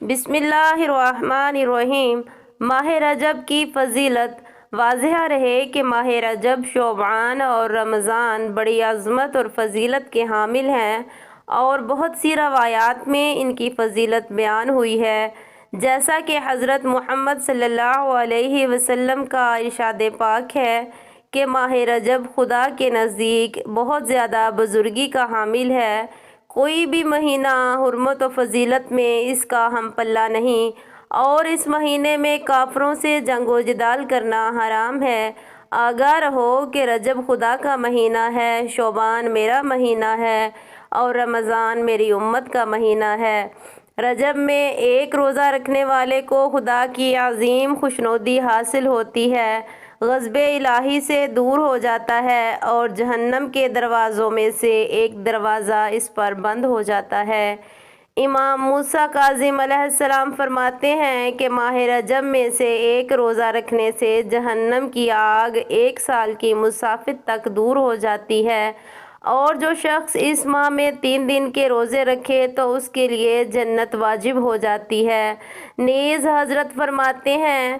بسم اللہ الرحمن الرحیم۔ ماہ رجب کی فضیلت۔ واضح رہے کہ ماہ رجب، شعبان اور رمضان بڑی عظمت اور فضیلت کے حامل ہیں اور بہت سی روایات میں ان کی فضیلت بیان ہوئی ہے، جیسا کہ حضرت محمد صلی اللہ علیہ وسلم کا ارشاد پاک ہے کہ ماہ رجب خدا کے نزدیک بہت زیادہ بزرگی کا حامل ہے۔ کوئی بھی مہینہ حرمت و فضیلت میں اس کا ہم پلہ نہیں، اور اس مہینے میں کافروں سے جنگ و جدال کرنا حرام ہے۔ آگاہ رہو کہ رجب خدا کا مہینہ ہے، شعبان میرا مہینہ ہے اور رمضان میری امت کا مہینہ ہے۔ رجب میں ایک روزہ رکھنے والے کو خدا کی عظیم خوشنودی حاصل ہوتی ہے، غضب الہی سے دور ہو جاتا ہے اور جہنم کے دروازوں میں سے ایک دروازہ اس پر بند ہو جاتا ہے۔ امام موسیٰ کاظم علیہ السلام فرماتے ہیں کہ ماہ رجب میں سے ایک روزہ رکھنے سے جہنم کی آگ 1 سال کی مسافت تک دور ہو جاتی ہے، اور جو شخص اس ماہ میں 3 دن کے روزے رکھے تو اس کے لیے جنت واجب ہو جاتی ہے۔ نیز حضرت فرماتے ہیں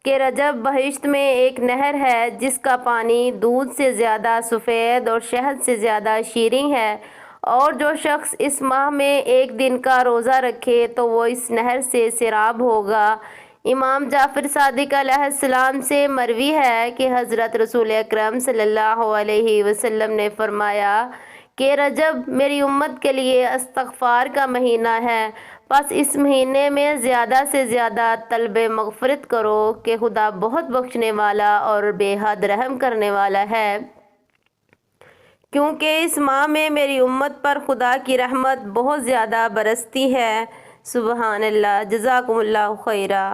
کہ رجب بہشت میں ایک نہر ہے جس کا پانی دودھ سے زیادہ سفید اور شہد سے زیادہ شیریں ہے، اور جو شخص اس ماہ میں 1 دن کا روزہ رکھے تو وہ اس نہر سے سیراب ہوگا۔ امام جعفر صادق علیہ السلام سے مروی ہے کہ حضرت رسول اکرم صلی اللہ علیہ وسلم نے فرمایا کہ رجب میری امت کے لیے استغفار کا مہینہ ہے، بس اس مہینے میں زیادہ سے زیادہ طلب مغفرت کرو کہ خدا بہت بخشنے والا اور بے حد رحم کرنے والا ہے، کیونکہ اس ماہ میں میری امت پر خدا کی رحمت بہت زیادہ برستی ہے۔ سبحان اللہ۔ جزاکم اللہ خیرا۔